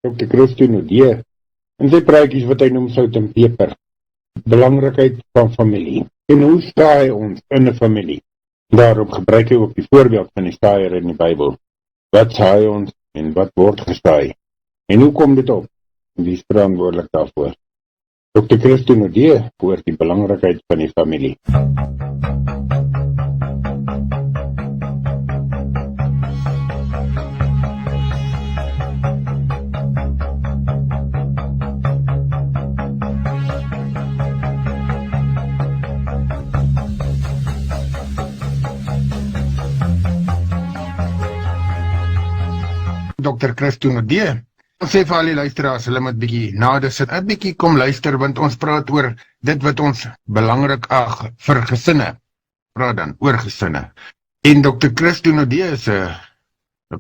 Dr. Christo Nodee, in sy praatjies wat hy noem sout en peper, belangrikheid van familie. En hoe saai ons in 'n familie? Daarom gebruik hy ook die voorbeeld van die saaier in die Bybel. Wat saai ons en wat word gesaai? En hoe kom dit op? Wie is verantwoordelik daarvoor? Dr. Christo Nodee oor die belangrikheid van die familie. Dr. Christo Nodee. Ons sê vir al die luisteraars, hulle moet bietjie nader sit, 'n bietjie kom luister, want ons praat oor dit wat ons belangrik ag vir gesinne. Praat dan oor gesinne. En Dr. Christo Nodee is 'n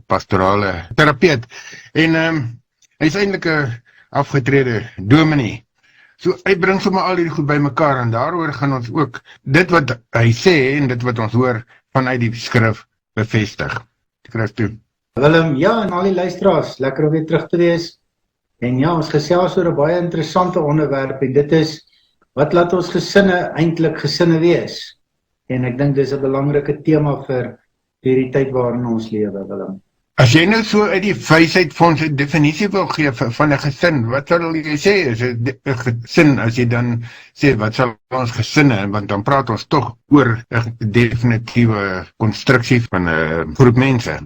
pastorale terapeut. En hy is eintlik 'n afgetrede dominee. So hy bring sommer al hierdie goed bymekaar en daaroor gaan ons ook dit wat hy sê en dit wat ons hoor vanuit die skrif bevestig. Christo. Willem, ja, en al die luisteraars, lekker om weer terug te wees. En ja, ons gesels oor 'n baie interessante onderwerp en dit is, wat laat ons gesinne eintlik gesinne wees? En ek dink dis 'n belangrike tema vir hierdie tyd waarin ons lewe, Willem. As jy nou so uit die wysheid vir ons 'n definisie wil gee van 'n gesin, wat sal jy sê is 'n gesin, as jy dan sê, wat sal ons gesinne, want dan praat ons tog oor 'n definitiewe konstruksie van 'n groep mense.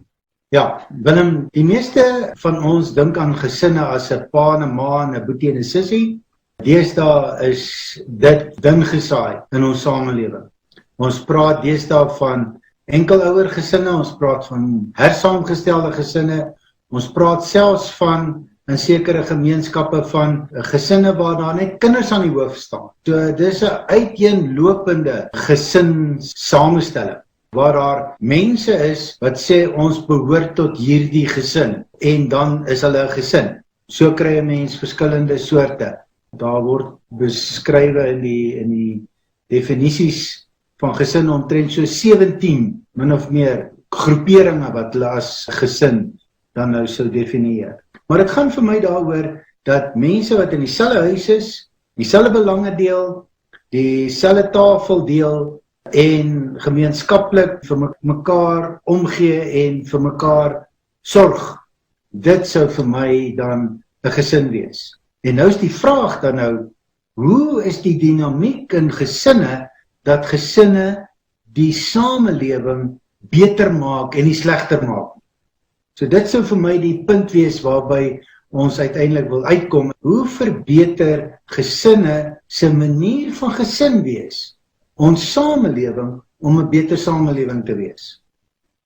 Ja, Willem, die meeste van ons dink aan gesinne as 'n pa en 'n ma en 'n boetie en 'n sussie. Deesdae is dit dun gesaai in ons samelewing. Ons praat deesdae van enkelouer gesinne, ons praat van hersaamgestelde gesinne, ons praat selfs van in sekere gemeenskappe van gesinne waar daar net kinders aan die hoof staan. So dis 'n uiteenlopende gesinsamestelling, waar daar mense is wat sê ons behoort tot hierdie gesin, en dan is hulle 'n gesin. So kry 'n mens verskillende soorte. Daar word beskrywe in die definisies van gesin omtrent so 17, min of meer, groeperinge wat hulle as gesin dan nou sou definieer. Maar dit gaan vir my daaroor dat mense wat in dieselfde huis is, dieselfde belange deel, dieselfde tafel deel, en gemeenskaplik vir mekaar omgee en vir mekaar sorg. Dit sou vir my dan 'n gesin wees. En nou is die vraag dan nou, hoe is die dinamiek in gesinne, dat gesinne die samelewing beter maak en nie slegter maak? So dit sou vir my die punt wees waarby ons uiteindelik wil uitkom. Hoe verbeter gesinne se manier van gesin wees ons samelewing om 'n beter samelewing te wees?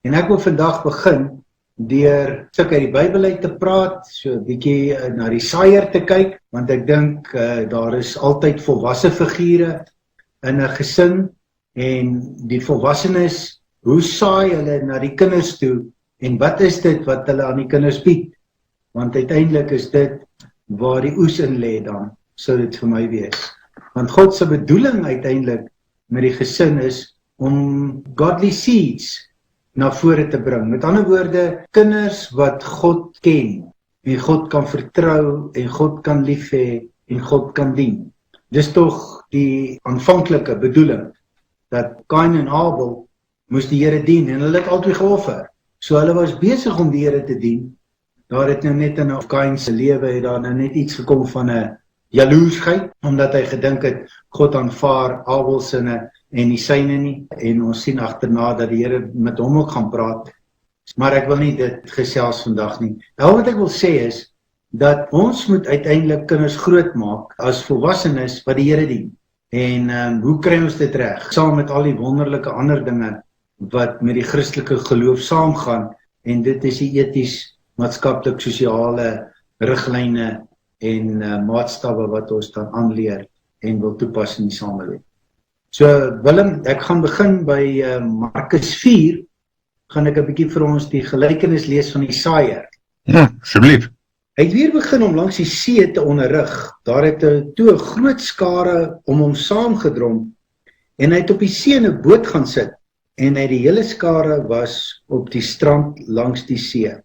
En ek wil vandag begin deur 'n stuk uit die Bybel uit te praat, so 'n bietjie na die saaier te kyk, want ek dink daar is altyd volwasse figure in 'n gesin, en die volwassenes, hoe saai hulle na die kinders toe, en wat is dit wat hulle aan die kinders bied? Want uiteindelik is dit waar die oes in lê dan, sou dit vir my wees. Want God se bedoeling uiteindelik met die gesin is om godly seeds na vore te bring. Met ander woorde, kinders wat God ken, en God kan vertrou, en God kan lief hê, en God kan dien. Dis tog die aanvanklike bedoeling, dat Kain en Abel moes die Here dien, en hulle het altyd geoffer. So hulle was besig om die Here te dien. Daar het nou net in Kain se lewe het daar nou net iets gekom van 'n jaloesheid, omdat hy gedink het, God aanvaar Abel sinne en die syne nie, en ons sien agterna dat die Here met hom ook gaan praat. Maar ek wil nie dit gesels vandag nie. Al wat ek wil sê is, dat ons moet uiteindelik kinders grootmaak as volwassenes wat die Here dien. En hoe kry ons dit reg? Saam met al die wonderlike ander dinge wat met die Christelike geloof saamgaan, en dit is die eties, maatskaplik, sosiale riglyne en maatstawwe wat ons dan aanleer en wil toepas in die samelewing. So Willem, ek gaan begin by Markus 4, gaan ek 'n bietjie vir ons die gelykenis lees van die saaier. Ja, asseblief. Hy het weer begin om langs die see te onderrig. Daar het toe 'n groot skare om hom saamgedrom, en hy het op die see in 'n boot gaan sit, en hy die hele skare was op die strand langs die see.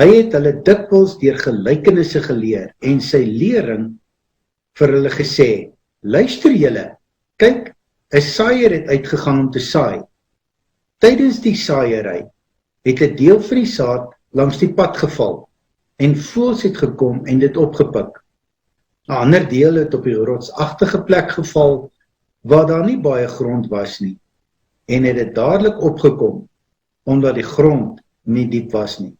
Hy het hulle dikwels deur gelykenisse geleer en sy lering vir hulle gesê, luister julle, kyk, 'n saaiër het uitgegaan om te saai. Tydens die saaiery het 'n deel van die saad langs die pad geval en voëls het gekom en dit opgepik. 'n Ander deel het op die rotsagtige plek geval waar daar nie baie grond was nie en het dit dadelik opgekom omdat die grond nie diep was nie.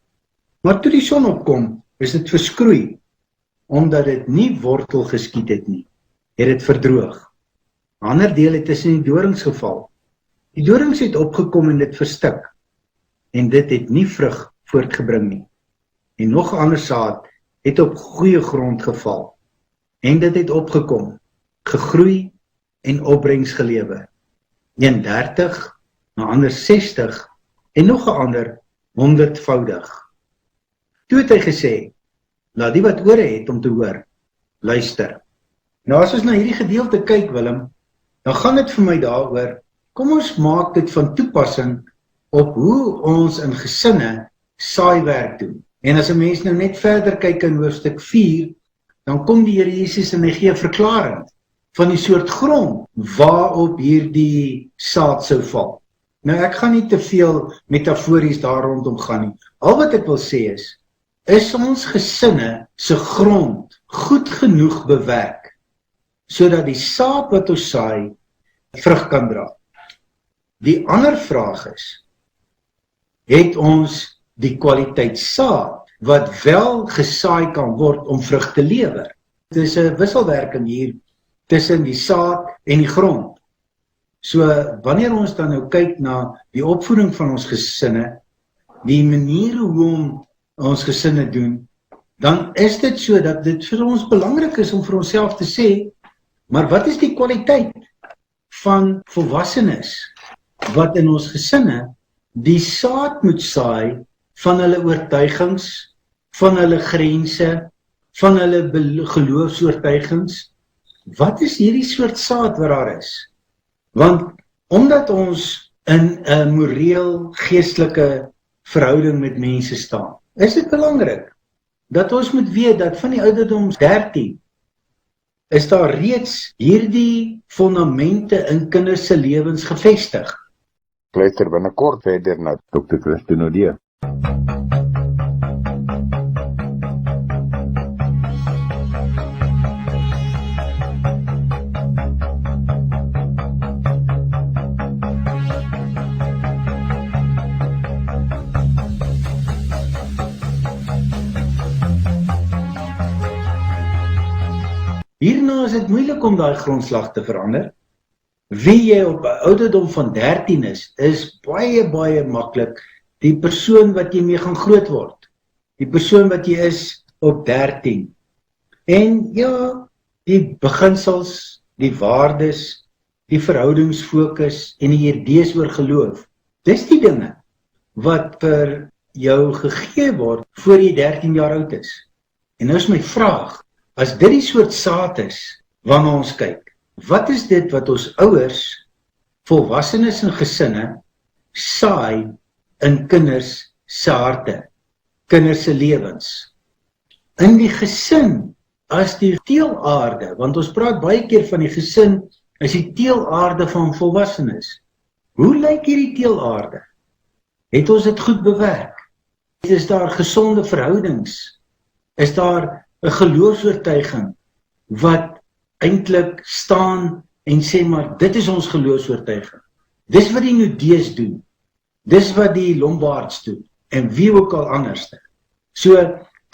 Maar toe die son opkom, is dit verskroei omdat dit nie wortel geskiet het nie, het dit verdroog. 'n Ander deel het tussen die dorings geval. Die dorings het opgekom en dit verstik en dit het nie vrug voortgebring nie. En nog 'n ander saad het op goeie grond geval en dit het opgekom, gegroei en opbrengs gelewer. 30, 'n ander 60 en nog 'n ander 100voudig. Toe het hy gesê, laat die wat ore het om te hoor, luister. Nou as ons na hierdie gedeelte kyk, Willem, dan gaan dit vir my daaroor, kom ons maak dit van toepassing op hoe ons in gesinne saaiwerk doen. En as 'n mens nou net verder kyk in hoofstuk 4, dan kom die Here Jesus en hy gee 'n verklaring van die soort grond waarop hierdie saad sou val. Nou ek gaan nie te veel metafories daar rondom gaan nie. Al wat ek wil sê is ons gesinne se grond goed genoeg bewerk, sodat die saad wat ons saai, vrug kan dra. Die ander vraag is, het ons die kwaliteit saad, wat wel gesaai kan word om vrug te lewer? Dit is 'n wisselwerking hier, tussen die saad en die grond. So, wanneer ons dan nou kyk na die opvoeding van ons gesinne, die maniere hoe ons gesinne doen, dan is dit so dat dit vir ons belangrik is om vir onsself te sê, maar wat is die kwaliteit van volwassenes wat in ons gesinne die saad moet saai van hulle oortuigings, van hulle grense, van hulle geloofsoortuigings? Wat is hierdie soort saad wat daar is? Want omdat ons in 'n moreel geestelike verhouding met mense staan, is dit belangrik dat ons moet weet dat van die ouderdom 13 is daar reeds hierdie fondamente in kinders se lewens gevestig. Luister binnekort verder na Dr. Christo Nodee. Hierna is dit moeilik om daai grondslag te verander. Wie jy op 'n ouderdom van 13 is baie maklik die persoon wat jy mee gaan groot word. Die persoon wat jy is op 13. En ja, die beginsels, die waardes, die verhoudingsfokus en die idees oor geloof, dis die dinge wat vir jou gegee word voor jy 13 jaar oud is. En nou is my vraag, as dit die soort saad is waarna ons kyk, wat is dit wat ons ouers, volwassenes en gesinne saai in kinders se harte, kinders se lewens? In die gesin as die teelaarde, want ons praat baie keer van die gesin as die teelaarde van volwassenes. Hoe lyk hierdie teelaarde? Het ons dit goed bewerk? Is daar gesonde verhoudings? Is daar 'n geloofsoortuiging wat eintlik staan en sê maar dit is ons geloofsoortuiging. Dis wat die Nudees doen. Dis wat die Lombards doen en wie ook al anderste. So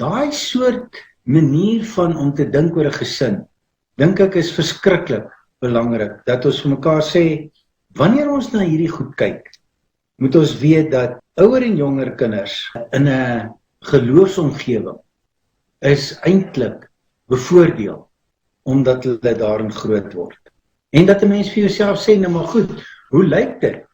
daai soort manier van om te dink oor 'n gesin, dink ek is verskriklik belangrik dat ons vir mekaar sê, wanneer ons na hierdie goed kyk, moet ons weet dat ouer en jonger kinders in 'n geloofsomgewing is eintlik bevoordeel omdat hulle daarin groot word. En dat 'n mens vir jouself sê, nou maar goed, hoe lyk dit?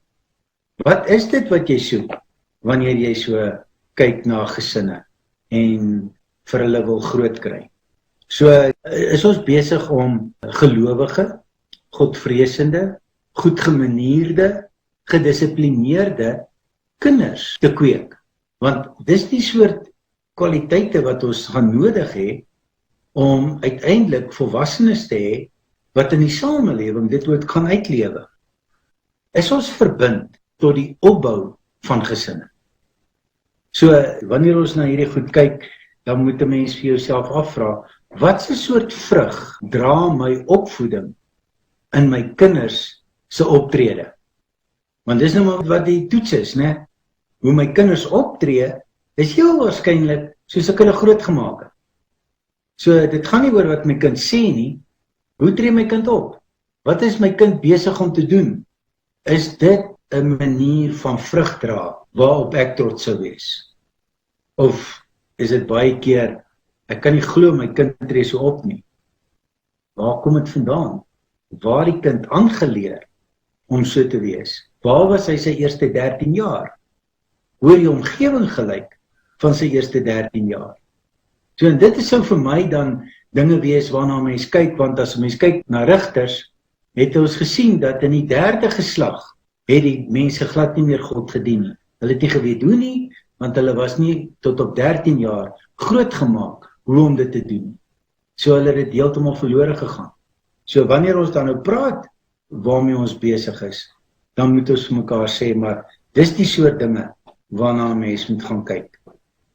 Wat is dit wat jy soek wanneer jy so kyk na gesinne en vir hulle wil groot kry? So is ons besig om gelowige, godvreesende, goedgemanierde, gedissiplineerde kinders te kweek. Want dis die soort kwaliteite wat ons gaan nodig hê om uiteindelik volwassenes te hê wat in die samelewing dit ook kan uitlewe. Is ons verbind tot die opbou van gesinne. So, wanneer ons na hierdie goed kyk, dan moet 'n mens vir jouself afvra, wat 'n soort vrug dra my opvoeding in my kinders se optrede? Want dis nou maar wat die toets is, né? Hoe my kinders optree, is heel waarskynlik soos ek hulle grootgemaak het. So, dit gaan nie oor wat my kind sê nie, hoe tree my kind op? Wat is my kind besig om te doen? Is dit 'n manier van vrug dra waarop ek trots sou wees? Of is dit baie keer, ek kan nie glo my kind tree so op nie. Waar kom dit vandaan? Waar die kind aangeleer om so te wees? Waar was hy sy eerste 13 jaar? Hoe het die omgewing gelyk van sy eerste 13 jaar? So, en dit sou vir my dan dinge wees waarna mens kyk, want as mens kyk na rigters, het ons gesien dat in die 3de geslag het die mense glad nie meer God gedien nie. Hulle het nie geweet hoe nie, want hulle was nie tot op 13 jaar grootgemaak hoe om dit te doen. So hulle het heeltemal verlore gegaan. So wanneer ons dan nou praat waarmee ons besig is, dan moet ons vir mekaar sê, maar dis die soort dinge waarna 'n mens moet gaan kyk.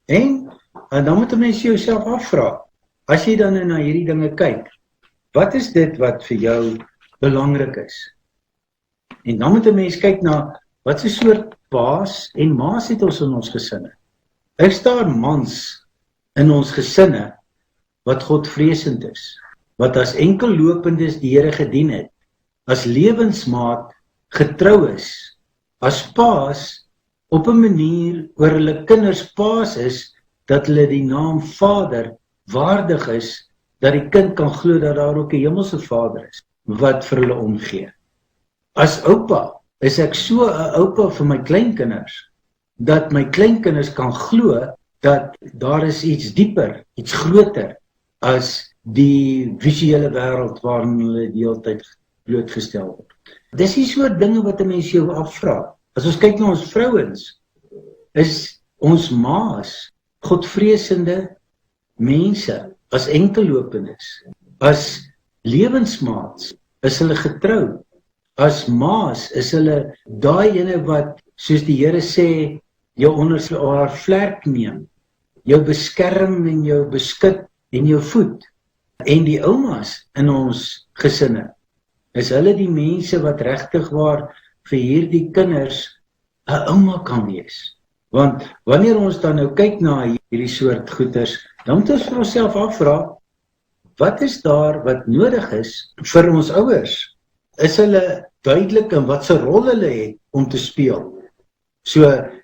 En dan moet 'n mens jouself afvra, as jy dan na hierdie dinge kyk, wat is dit wat vir jou belangrik is? En dan moet 'n mens kyk na, wat 'n soort paas en maas het ons in ons gesinne? Is daar mans in ons gesinne wat godvreesend is, wat as enkellopendes die Here gedien het, as lewensmaat getrou is, as paas op 'n manier oor hulle kinders paas is, dat hulle die naam Vader waardig is, dat die kind kan glo dat daar ook 'n hemelse Vader is, wat vir hulle omgee. As oupa, is ek so 'n oupa vir my kleinkinders, dat my kleinkinders kan glo, dat daar is iets dieper, iets groter, as die visuele wêreld waarin hulle die hele tyd blootgestel word. Dis die soort dinge wat 'n mens jou afvra. As ons kyk na ons vrouens, is ons maas godvreesende mense, as enkellopendes, as lewensmaats, is hulle getrou. As maas is hulle daai ene wat, soos die Here sê, jou onder haar vlerk neem, jou beskerm en jou beskut en jou voed. En die oumas in ons gesinne, is hulle die mense wat regtig waar vir hierdie kinders 'n ouma kan wees. Want wanneer ons dan nou kyk na hierdie soort goeters, dan moet ons vir onsself afvra, wat is daar wat nodig is vir ons ouers? Is hulle duidelik in wat se rol hulle het om te speel? So,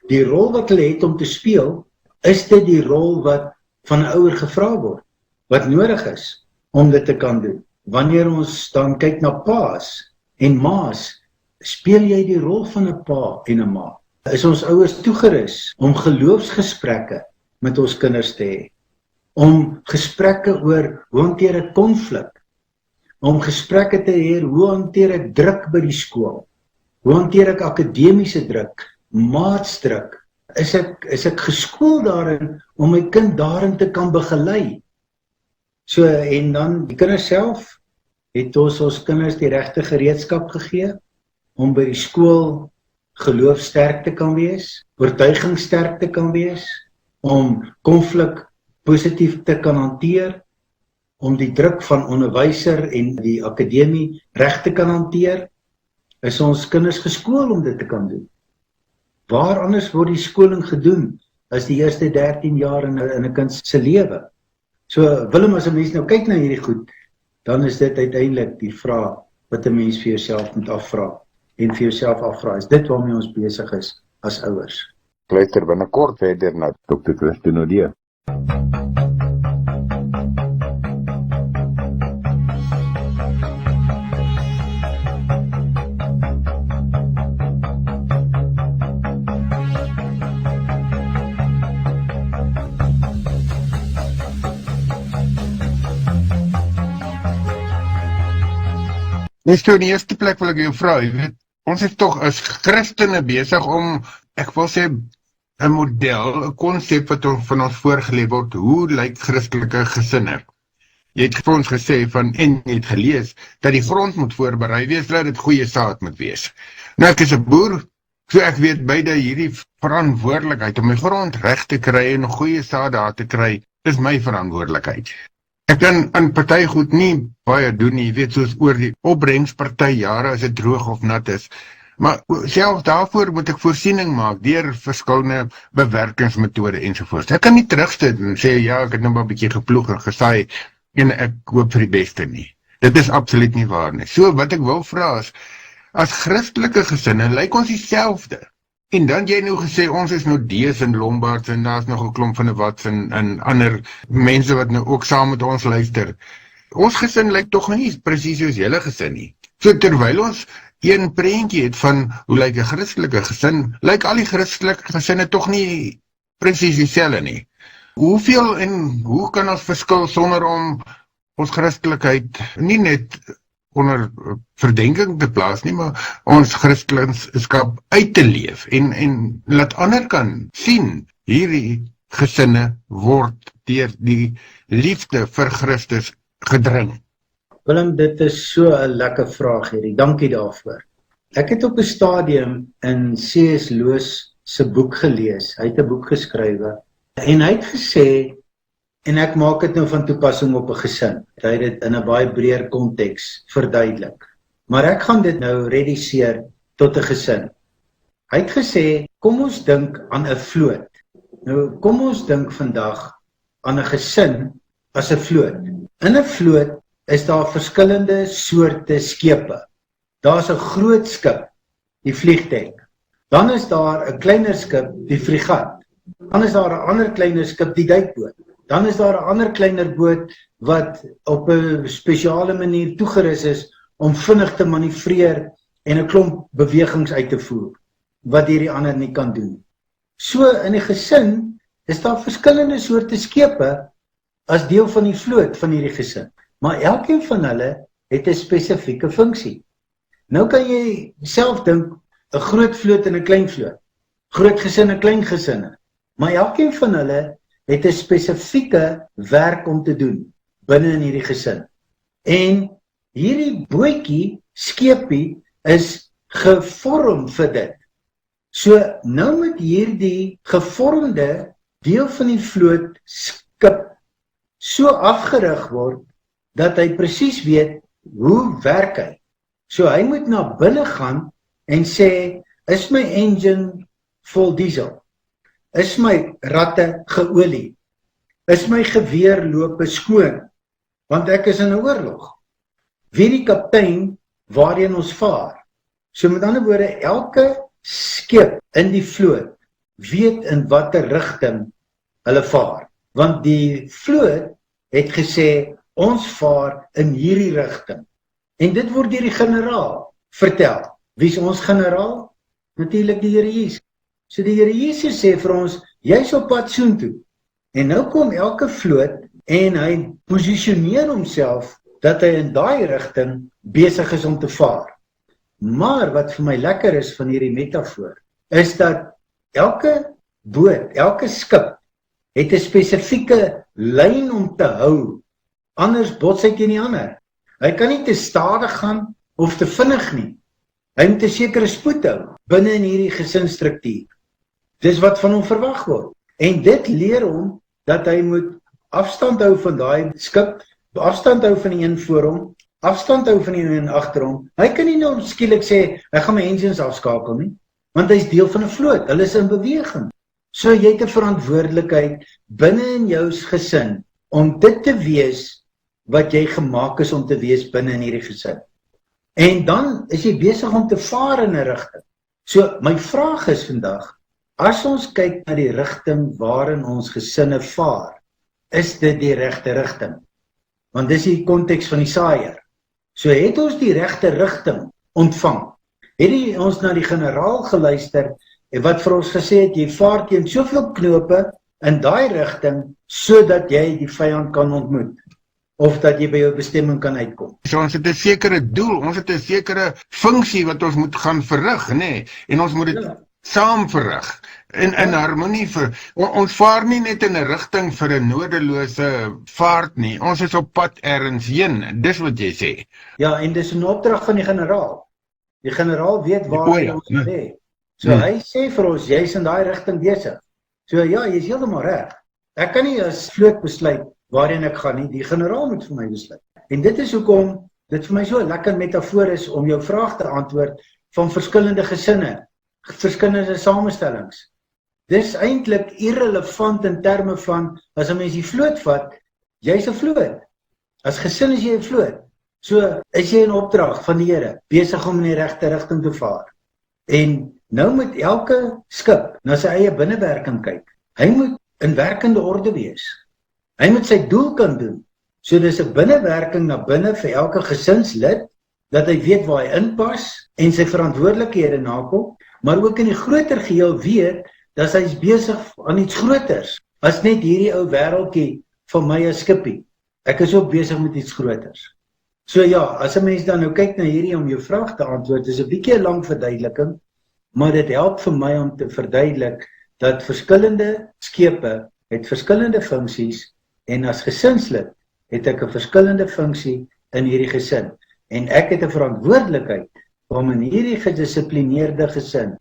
die rol wat hulle het om te speel, is dit die rol wat van 'n ouer gevra word, wat nodig is om dit te kan doen? Wanneer ons dan kyk na paas en maas, speel jy die rol van 'n pa en 'n ma? Is ons ouers toegerus om geloofsgesprekke met ons kinders te hê? Om gesprekke oor hoe hanteer ek konflik? Om gesprekke te hê, hoe hanteer ek druk by die skool? Hoe hanteer ek akademiese druk, maatsdruk? Is ek geskoold daarin om my kind daarin te kan begelei? So, en dan die kinders self, het ons kinders die regte gereedskap gegee om by die skool geloofsterk te kan wees, oortuigingssterk te kan wees, om konflik positief te kan hanteer, om die druk van onderwyser en die akademie reg te kan hanteer. Is ons kinders geskool om dit te kan doen? Waar anders word die skoling gedoen as die eerste 13 jaar in 'n kind se lewe? So, Willem, as 'n mens nou kyk na hierdie goed, dan is dit uiteindelik die vraag wat 'n mens vir jouself moet afvra. En vir jouself afvra, is dit waarmee ons besig is as ouers? Luister binnekort verder na Dr. Christine Odie. Nee, so in die eerste plek wil ek jou vra, jy weet, ons is tog as Christene besig om, ek wil sê, 'n model, 'n konsep wat van ons voorgeleef word, hoe lyk Christelike gesinne? Jy het vir ons gesê en jy het gelees, dat die grond moet voorberei wees, dat dit goeie saad moet wees. Nou ek is 'n boer, so ek weet beide hierdie verantwoordelikheid om my grond reg te kry en goeie saad daar te kry, is my verantwoordelikheid. Ek kan aan party goed nie baie doen nie, jy weet, soos oor die opbrengs party jare as dit droog of nat is. Maar selfs daarvoor moet ek voorsiening maak deur verskillende bewerkingsmetode ensovoorts. Ek kan nie terugsit en sê ja, ek het nou maar 'n bietjie geploeg en gesaai en ek hoop vir die beste nie. Dit is absoluut nie waar nie. So wat ek wil vra is, as Christelike gesinne lyk ons dieselfde. En dan jy nou gesê ons is nou Dees en Lombards en daar's nog 'n klomp van 'n Wats en ander mense wat nou ook saam met ons luister. Ons gesin lyk tog nie presies soos julle gesin nie. So terwyl ons een prentjie het van hoe lyk 'n Christelike gesin, lyk al die Christelike gesinne tog nie presies dieselfde nie. Hoeveel en hoe kan ons verskil sonder om ons Christelikheid nie net onder verdenking te plaas nie, maar ons Christendom uit te leef en laat ander kan sien, hierdie gesinne word deur die liefde vir Christus gedring. Willem, dit is so 'n lekker vraag hierdie. Dankie daarvoor. Ek het op 'n stadium in C.S. Lewis se boek gelees. Hy het 'n boek geskrywe en hy het gesê, en ek maak dit nou van toepassing op 'n gesin. Hy het dit in 'n baie breër konteks verduidelik. Maar ek gaan dit nou reduseer tot 'n gesin. Hy het gesê, kom ons dink aan 'n vloot. Nou, kom ons dink vandag aan 'n gesin as 'n vloot. In 'n vloot is daar verskillende soorte skepe. Daar's 'n groot skip, die vliegtuig. Dan is daar 'n kleiner skip, die fregat. Dan is daar 'n ander kleiner skip, die duikboot. Dan is daar 'n ander kleiner boot wat op 'n spesiale manier toegerus is om vinnig te manoeuvreer en 'n klomp bewegings uit te voer wat hierdie ander nie kan doen. So in 'n gesin is daar verskillende soorte skepe as deel van die vloot van hierdie gesin. Maar elkeen van hulle het 'n spesifieke funksie. Nou kan jy self dink, 'n groot vloot en 'n klein vloot. Groot gesinne, klein gesinne. Maar elkeen van hulle het 'n spesifieke werk om te doen binne in hierdie gesin. En hierdie bootjie, skepie, is gevorm vir dit. So nou moet hierdie gevormde deel van die vloot skip so afgerig word dat hy presies weet hoe werk hy. So hy moet na binne gaan en sê, is my engine vol diesel? Is my ratte geolie? Is my geweerlope skoon? Want ek is in 'n oorlog. Wie die kaptein waarheen ons vaar? So met ander woorde, elke skip in die vloot weet in watter rigting hulle vaar. Want die vloot het gesê, ons vaar in hierdie rigting. En dit word deur die generaal vertel. Wie is ons generaal? Natuurlik die Here Jesus. So die Here Jesus sê vir ons, jy's op pad soontoe. En nou kom elke vloot en hy posisioneer homself dat hy in daai rigting besig is om te vaar. Maar wat vir my lekker is van hierdie metafoor, is dat elke boot, elke skip het 'n spesifieke lyn om te hou. Anders bots hy teen die ander. Hy kan nie te stadig gaan of te vinnig nie. Hy moet 'n sekere spoed hou binne in hierdie gesinsstruktuur. Dis wat van hom verwag word. En dit leer hom dat hy moet afstand hou van daai skip, afstand hou van die een voor hom, afstand hou van die een agter hom. Hy kan nie nou skielik sê, ek gaan my engines afskakel nie, want hy's deel van 'n vloot, hulle is in beweging. So jy het 'n verantwoordelikheid binne in jou gesin om dit te wees wat jy gemaak is om te wees binne in hierdie gesin. En dan is jy besig om te vaar in 'n rigting. So my vraag is vandag, as ons kyk na die rigting waarin ons gesinne vaar, is dit die regte rigting? Want dis die konteks van die saaier. So het ons die regte rigting ontvang. Het ons na die generaal geluister en wat vir ons gesê het, jy vaar teen soveel knope in daai rigting sodat jy die vyand kan ontmoet of dat jy by jou bestemming kan uitkom. So ons het 'n sekere doel, ons het 'n sekere funksie wat ons moet gaan verrig, nê? En ons moet dit saam verrig. in harmonie ons vaar nie net in 'n rigting vir 'n nodelose vaart nie. Ons is op pad ergens heen. Dis wat jy sê. Ja, en dis 'n opdrag van die generaal. Die generaal weet waar hy ons wil hê. So hy sê vir ons, jy's in daai rigting besig. So ja, jy's heeltemal reg. Ek kan nie as vloot besluit waarheen ek gaan nie. Die generaal moet vir my besluit. En dit is hoekom dit vir my so 'n lekker metafoor is om jou vraag te antwoord van verskillende gesinne, verskillende samestellings. Dis eintlik irrelevant in terme van, as 'n mens die vloot vat, jy's 'n vloot. As gesin is jy 'n vloot. So is jy in opdrag van die Here, besig om in die regte rigting te vaar. En nou moet elke skip na sy eie binnewerking kyk. Hy moet in werkende orde wees. Hy moet sy doel kan doen. So dis 'n binnewerking na binne vir elke gesinslid, dat hy weet waar hy inpas en sy verantwoordelikhede nakom, maar ook in die groter geheel weet dat hy is besig aan iets groters as net hierdie ou wêreldjie van my as skippie. Ek is ook besig met iets groters. So ja, as 'n mens dan nou kyk na hierdie om jou vraag te antwoord, is 'n bietjie 'n lang verduideliking, maar dit help vir my om te verduidelik dat verskillende skepe het verskillende funksies en as gesinslid het ek 'n verskillende funksie in hierdie gesin. En ek het 'n verantwoordelikheid om in hierdie gedissiplineerde gesin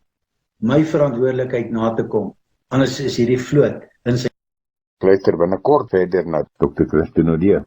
my verantwoordelikheid na te kom. Anders is hierdie vloot in sy Luister binnekort verder na Dr. Christine Odie.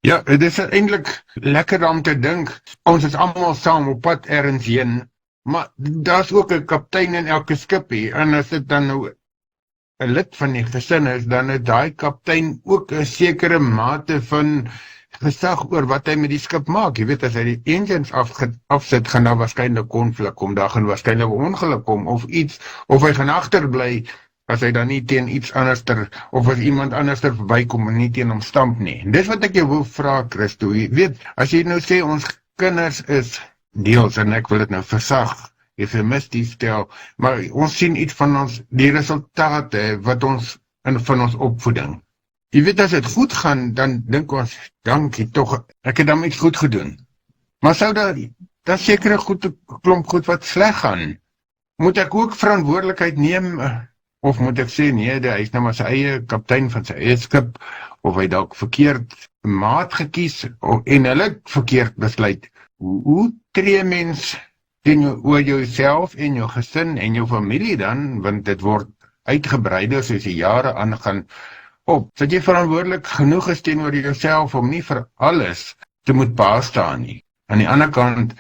Ja, dit is eintlik lekker om te dink, ons is almal saam op pad ergens heen, maar daar's ook 'n kaptein in elke skipie, en as dit dan nou 'n lid van die gesin is, dan het daai kaptein ook 'n sekere mate van gesag oor wat hy met die skip maak. Jy weet, as hy die engines afsit, gaan daar waarskynlik konflik kom, daar gaan waarskynlik ongeluk kom, of iets, of hy gaan agterbly, as hy dan nie teen iets anderster, of as iemand anderster verbykom en nie teen hom stamp nie. En dis wat ek jou wil vra, Christo, jy weet, as jy nou sê, ons kinders is deels, en ek wil dit nou versag, eufemisties stel, maar ons sien iets van ons, die resultate, wat ons, van ons opvoeding. Jy weet, as dit goed gaan, dan dink ons, dankie tog, ek het dan iets goed gedoen. Maar sou daar sekere klomp goed wat sleg gaan, moet ek ook verantwoordelikheid neem, of moet ek sê, nee, hy is nou maar sy eie kaptein van sy eie skip, of hy dalk verkeerd maat gekies, en hulle verkeerd besluit. Hoe tree mens teenoor jouself en jou gesin en jou familie dan, want dit word uitgebreider soos die jare aangaan op, dat jy verantwoordelik genoeg is teenoor jouself om nie vir alles te moet bastaan nie. Aan die ander kant,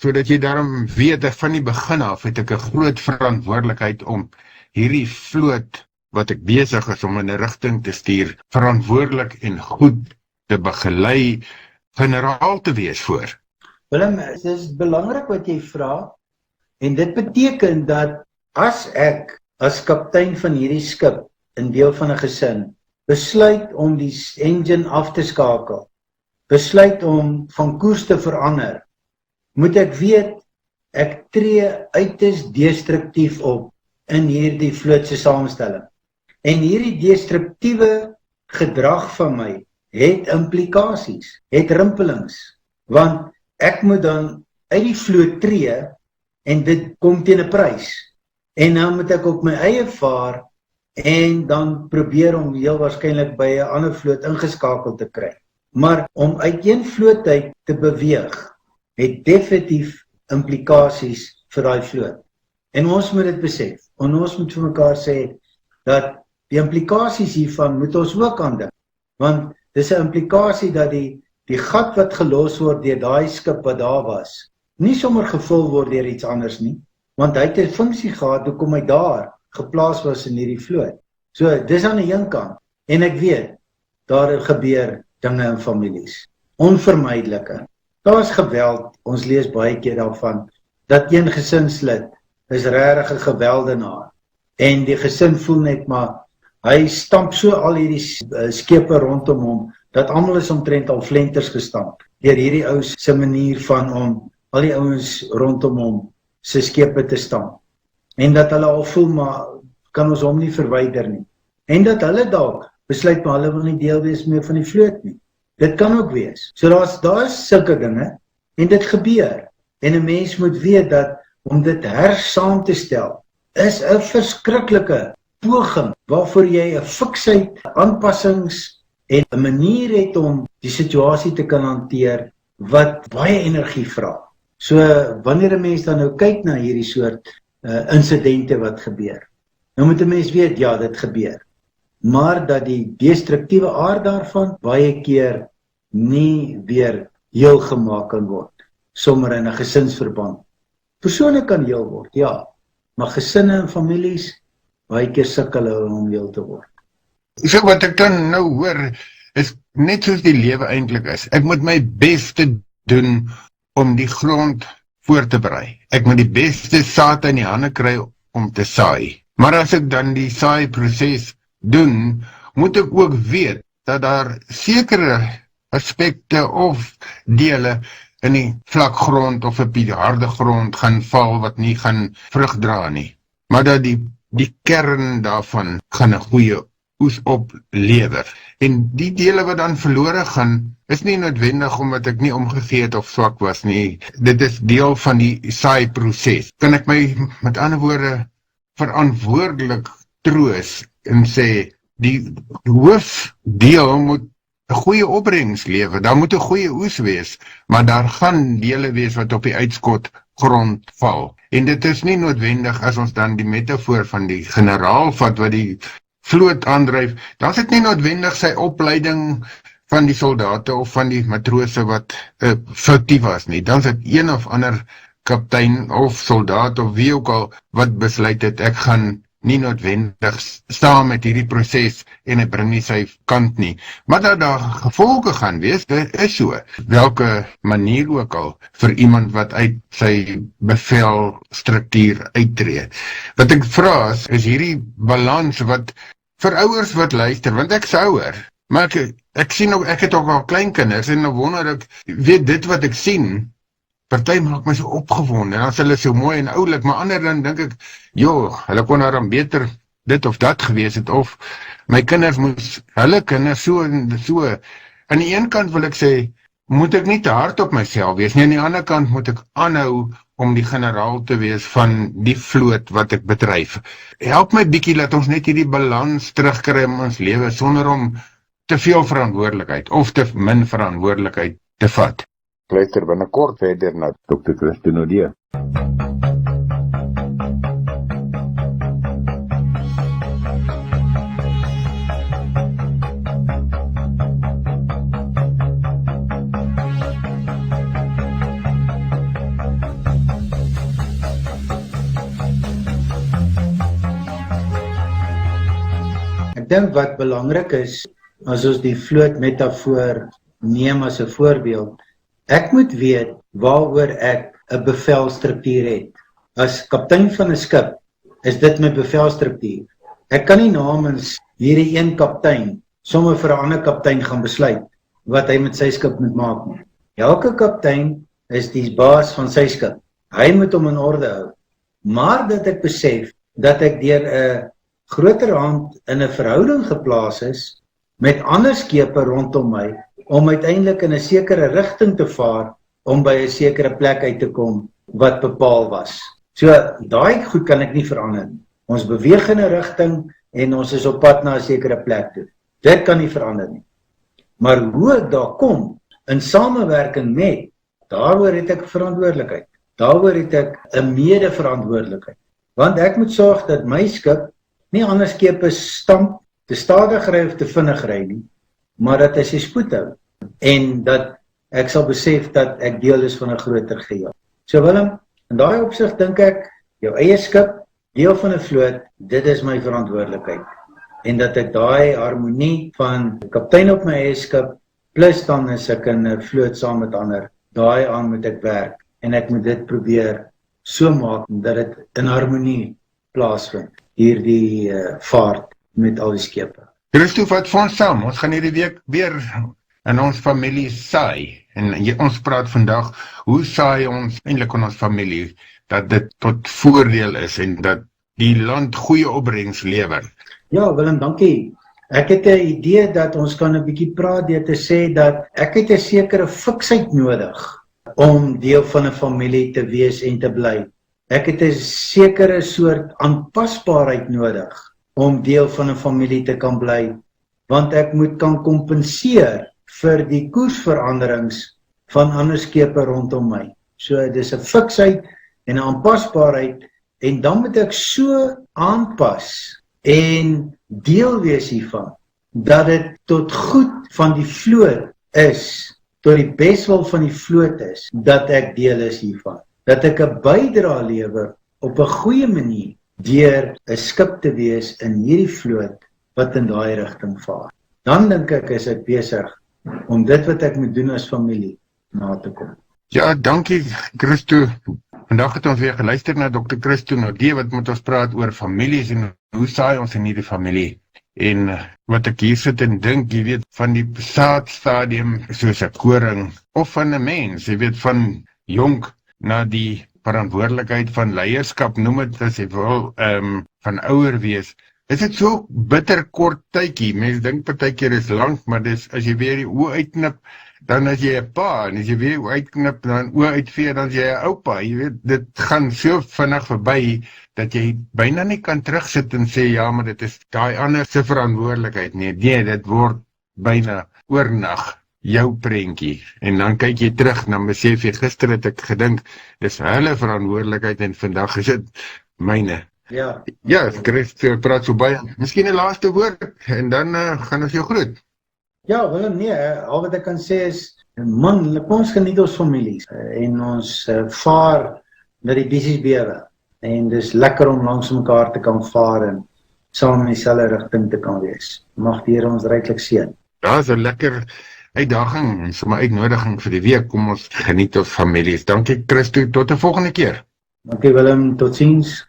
sodat jy daarom weet, van die begin af het ek 'n groot verantwoordelikheid om hierdie vloot, wat ek besig is om in 'n rigting te stuur, verantwoordelik en goed te begelei, generaal te wees voor. Willem, dit is belangrik wat jy vra, en dit beteken dat as ek as kaptein van hierdie skip, in deel van 'n gesin, besluit om die engine af te skakel, besluit om van koers te verander, moet ek weet, ek tree uiters destruktief op in hierdie vlootse samestelling. En hierdie destruktiewe gedrag van my het implikasies, het rimpelings, want ek moet dan uit die vloot tree en dit kom teen 'n prys. En dan moet ek op my eie vaar en dan probeer om heel waarskynlik by 'n ander vloot ingeskakel te kry. Maar om uit een vloot uit te beweeg, het definitief implikasies vir daai vloot. En ons moet dit besef. En ons moet vir mekaar sê dat die implikasies hiervan moet ons ook aandink. Want dis 'n implikasie dat die gat wat gelos word deur daai skip wat daar was, nie sommer gevul word deur iets anders nie, want hy het 'n funksie gehad hoekom hy daar geplaas was in hierdie vloot. So, dis aan die een kant. En ek weet, daar gebeur dinge in families. Onvermydelike. Daar is geweld, ons lees baie keer daarvan, dat een gesinslid is regtig 'n geweldenaar. En die gesin voel net maar, hy stamp so al hierdie skepe rondom hom, dat almal is omtrent al flenters gestamp deur hierdie ou se manier van om al die ouens rondom hom se skepe te stamp. En dat hulle al voel, maar kan ons hom nie verwyder nie. En dat hulle dalk besluit, maar hulle wil nie deel wees meer van die vloot nie. Dit kan ook wees. So daar is sulke dinge, en dit gebeur. En 'n mens moet weet dat om dit hersaam te stel, is 'n verskriklike poging, waarvoor jy 'n fiksheid, aanpassings en 'n manier het om die situasie te kan hanteer, wat baie energie vra. So, wanneer 'n mens dan nou kyk na hierdie soort insidente wat gebeur, nou moet 'n mens weet, ja, dit gebeur. Maar dat die destruktiewe aard daarvan baie keer nie weer heel gemaak kan word, sommer in 'n gesinsverband. Persone kan heel word, ja, maar gesinne en families, baie keer sukkel hulle om heel te word. So wat ek dan nou hoor, is net soos die lewe eintlik is. Ek moet my beste doen om die grond voor te berei. Ek moet die beste saad in die hande kry om te saai. Maar as ek dan die saaiproses doen, moet ek ook weet dat daar sekere aspekte of dele in die vlak grond of op die harde grond gaan val wat nie gaan vrug dra nie. Maar dat die kern daarvan gaan 'n goeie oes oplewer. En die dele wat dan verlore gaan, is nie noodwendig omdat ek nie omgegee het of swak was nie. Dit is deel van die saaiproses. Kan ek my met ander woorde verantwoordelik troos en sê, die hoofdeel moet 'n goeie opbrengs lewer, daar moet 'n goeie oes wees, maar daar gaan dele wees wat op die uitskot grond val. En dit is nie noodwendig as ons dan die metafoor van die generaal vat wat die vloot aandryf, dan is dit nie noodwendig sy opleiding van die soldate of van die matrose wat foutief was nie. Dan is dit een of ander kaptein of soldaat of wie ook al wat besluit het, ek gaan nie noodwendig staan met hierdie proses en ek bring nie sy kant nie. Maar dat daar gevolge gaan wees, dit is so. Welke manier ook al vir iemand wat uit sy bevelstruktuur uittreed. Wat ek vra is hierdie balans wat vir ouers wat luister, want ek's ouer, maar ek sien ook, ek het ook al kleinkinders en nou wonder ek, weet dit wat ek sien, party maak my so opgewonde, en dan is hulle so mooi en oulik, maar ander dan dink ek, hulle kon dan beter dit of dat gewees het, of my kinders moes, hulle kinders so en so. Aan die een kant wil ek sê, moet ek nie te hard op myself wees nie, aan die ander kant moet ek aanhou om die generaal te wees van die vloot wat ek bedryf. Help my bietjie, laat ons net hierdie balans terugkry in ons lewe, sonder om te veel verantwoordelikheid, of te min verantwoordelikheid te vat. Luister binnekort verder na Dr. Christine Odie. Ek dink wat belangrik is, as ons die vloot metafoor neem as 'n voorbeeld, ek moet weet waaroor ek 'n bevelstruktuur het. As kaptein van 'n skip, is dit my bevelstruktuur. Ek kan nie namens hierdie een kaptein sommer vir 'n ander kaptein gaan besluit wat hy met sy skip moet maak nie. Elke kaptein is die baas van sy skip. Hy moet hom in orde hou. Maar dat ek besef dat ek deur 'n groter hand in 'n verhouding geplaas is met ander skepe rondom my, om uiteindelik in 'n sekere rigting te vaar, om by 'n sekere plek uit te kom wat bepaal was. So, daai goed kan ek nie verander nie. Ons beweeg in 'n rigting en ons is op pad na 'n sekere plek toe. Dit kan nie verander nie. Maar hoe ek daar kom, in samewerking met, daaroor het ek verantwoordelikheid. Daaroor het ek 'n mede-verantwoordelikheid. Want ek moet sorg dat my skip nie ander skepe stamp, te stadig ry of te vinnig ry nie, maar dat hy sy spoed hou, en dat ek sal besef dat ek deel is van 'n groter geheel. So Willem, in daai opsig dink ek, jou eie skip, deel van 'n vloot, dit is my verantwoordelikheid. En dat ek daai harmonie van kaptein op my eie skip, plus dan is ek in 'n vloot saam met ander, daai aan moet ek werk, en ek moet dit probeer so maak, dat dit in harmonie plaasvind, hierdie vaart met al die skepe. Christo, vat vir ons saam, ons gaan hierdie week weer in ons familie saai. En ons praat vandag, hoe saai ons eintlik in ons familie, dat dit tot voordeel is en dat die land goeie opbrengs lewer. Ja, Willem, dankie. Ek het 'n idee dat ons kan 'n bietjie praat deur te sê dat ek het 'n sekere fiksheid nodig om deel van 'n familie te wees en te bly. Ek het 'n sekere soort aanpasbaarheid nodig om deel van 'n familie te kan bly, want ek moet kan kompenseer vir die koersveranderings van ander skepe rondom my. So dis 'n fiksheid en 'n aanpasbaarheid, en dan moet ek so aanpas en deel wees hiervan, dat dit tot goed van die vloot is, tot die beswil van die vloot is, dat ek deel is hiervan. Dat ek 'n bydrae lewer op 'n goeie manier, deur 'n skip te wees in hierdie vloot, wat in daai rigting vaar. Dan dink ek is ek besig om dit wat ek moet doen as familie, na te kom. Ja, dankie Christo. Vandag het ons weer geluister na Dr. Christo Naudé, wat met ons praat oor families en hoe saai ons in hierdie familie. En wat ek hier sit en dink, jy weet, van die saadstadium soos 'n koring, of van 'n mens, jy weet, van jonk na die verantwoordelikheid van leierskap, noem dit as jy wil, van ouer wees. Is dit so bitter kort tydjie? Mense dink partykeer is lank, maar dis as jy weer die oë uitknip, dan as jy 'n pa, en as jy weer uitknip, dan oë uitvee, dan as jy 'n oupa. Jy weet, dit gaan so vinnig verby, dat jy byna nie kan terugsit en sê, ja, maar dit is daai ander se verantwoordelikheid. Nee, dit word byna oornag jou prentjie. En dan kyk jy terug, dan besef jy, gister het ek gedink, dis hulle verantwoordelikheid, en vandag is dit myne. Ja. Ja, Christo praat so baie. Miskien 'n laaste woord, en dan gaan ons jou groet. Ja, Willem, nee, al wat ek kan sê is, man, ons geniet ons families, en ons vaar met die bissies bewe, en dis lekker om langs mekaar te kan vaar, en saam in dieselfde rigting te kan wees. Mag die Here ons ryklik seën. Ja, is 'n lekker uitdaging, en sommer uitnodiging vir die week, kom ons geniet ons families. Dankie Christo, tot 'n volgende keer. Dankie Willem, totsiens.